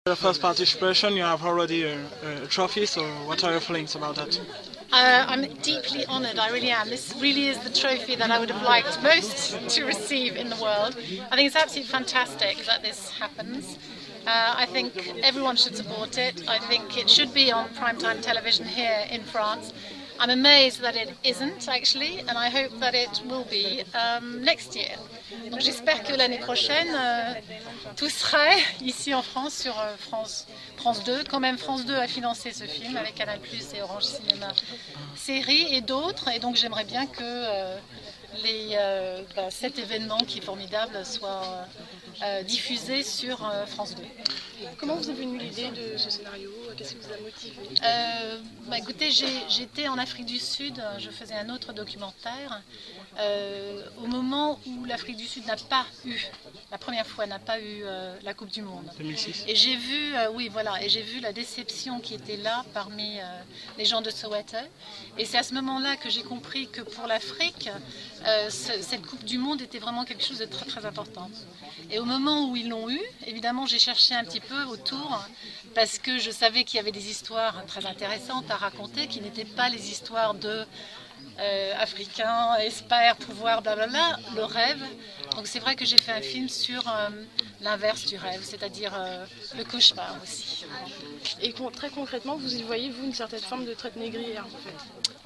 The first participation, you have already a trophy, so what are your feelings about that? I'm deeply honoured, I really am. This really is the trophy that I would have liked most to receive in the world. I think it's absolutely fantastic that this happens. I think everyone should support it. I think it should be on primetime television here in France. I'm amazed that it isn't actually, and I hope that it will be next year. Donc j'espère que l'année prochaine, tout sera ici en France sur France 2. Quand même, France 2 a financé ce film avec Canal+ et Orange Cinéma Série et d'autres. Et donc j'aimerais bien que cet événement qui est formidable soit diffusé sur France 2. Comment vous est venue l'idée de ce scénario? Qu'est-ce qui vous a motivé? Écoutez, j'étais en Afrique du Sud, je faisais un autre documentaire, au moment où l'Afrique du Sud n'a pas eu, la première fois n'a pas eu la Coupe du Monde. 2006. Et j'ai vu, et j'ai vu la déception qui était là parmi les gens de Soweto. Et c'est à ce moment-là que j'ai compris que pour l'Afrique, cette Coupe du Monde était vraiment quelque chose de très très important. Et au moment où ils l'ont eu, évidemment j'ai cherché un petit peu autour parce que je savais qu'il y avait des histoires très intéressantes à raconter qui n'étaient pas les histoires de Africains, espèrent, pouvoir, blablabla, le rêve. Donc c'est vrai que j'ai fait un film sur l'inverse du rêve, c'est-à-dire le cauchemar aussi. Et très concrètement, vous y voyez, vous, une certaine forme de traite négrière, en fait?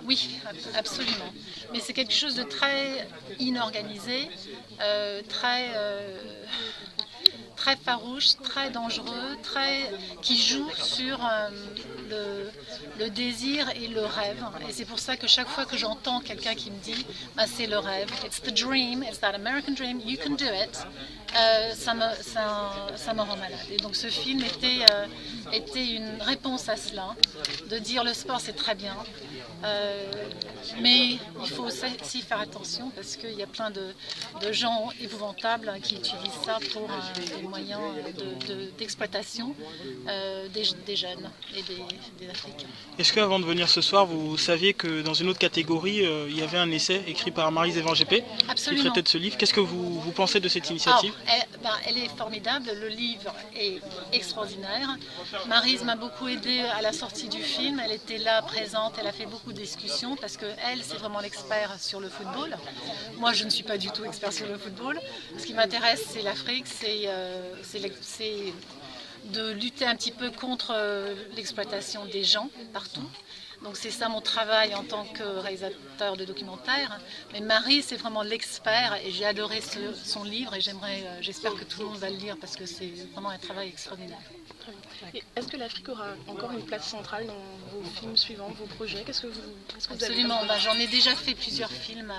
Oui, absolument. Mais c'est quelque chose de très inorganisé, très farouche, très dangereux, qui joue sur le désir et le rêve. Et c'est pour ça que chaque fois que j'entends quelqu'un qui me dit c'est le rêve, it's the dream, it's that American dream, you can do it, ça me rend malade. Et donc ce film était une réponse à cela, de dire le sport c'est très bien, mais il faut aussi faire attention parce qu'il y a plein de gens épouvantables qui utilisent ça pour des moyens d'exploitation des jeunes et des Africains. Est-ce qu'avant de venir ce soir, vous saviez que dans une autre catégorie, il y avait un essai écrit par Maryse Evangépé qui traitait de ce livre? Qu'est-ce que vous pensez de cette initiative? Elle est formidable, le livre est extraordinaire. Maryse m'a beaucoup aidée à la sortie du film, elle était là présente, elle a fait beaucoup de discussions parce qu'elle, c'est vraiment l'expert sur le football. Moi, je ne suis pas du tout expert sur le football. Ce qui m'intéresse, c'est l'Afrique, c'est de lutter un petit peu contre l'exploitation des gens partout. Donc c'est ça mon travail en tant que réalisateur de documentaire. Mais Marie, c'est vraiment l'expert et j'ai adoré son livre et j'espère que tout le monde va le lire parce que c'est vraiment un travail extraordinaire. Est-ce que l'Afrique aura encore une place centrale dans vos films suivants, vos projets? Qu'est-ce que vous Absolument, j'en ai déjà fait plusieurs films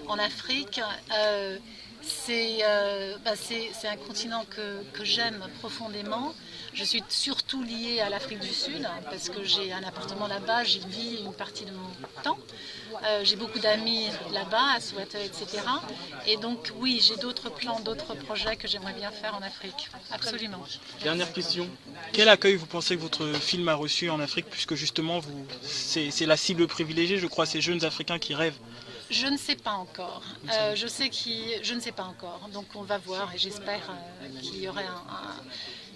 en Afrique. C'est un continent que j'aime profondément. Je suis surtout liée à l'Afrique du Sud parce que j'ai un appartement là-bas, j'y vis une partie de mon temps. J'ai beaucoup d'amis là-bas, à Soweto, etc. Et donc oui, j'ai d'autres plans, d'autres projets que j'aimerais bien faire en Afrique. Absolument. Dernière question. Quel accueil vous pensez que votre film a reçu en Afrique, puisque justement c'est la cible privilégiée, je crois, ces jeunes Africains qui rêvent? Je ne sais pas encore. Je ne sais pas encore. Donc on va voir et j'espère qu'il y aurait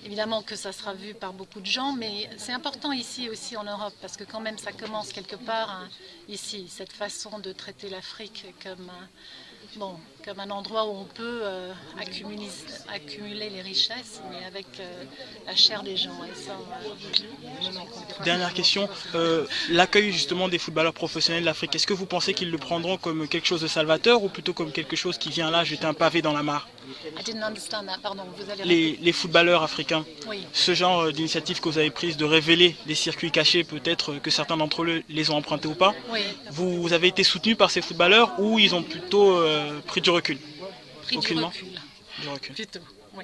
évidemment que ça sera vu par beaucoup de gens, mais c'est important ici aussi en Europe parce que quand même ça commence quelque part ici, cette façon de traiter l'Afrique comme un endroit où on peut accumuler les richesses, mais avec la chair des gens. Et ça, Dernière question, l'accueil justement des footballeurs professionnels d'Afrique, est-ce que vous pensez qu'ils le prendront comme quelque chose de salvateur ou plutôt comme quelque chose qui vient là jeter un pavé dans la mare? I didn't understand that. Pardon, vous allez les footballeurs africains, oui. Ce genre d'initiative que vous avez prise de révéler des circuits cachés, peut-être que certains d'entre eux les ont empruntés ou pas, oui. Vous avez été soutenu par ces footballeurs ou ils ont plutôt pris du recul? Pris Aucunement. du recul. Du recul. Plutôt, oui.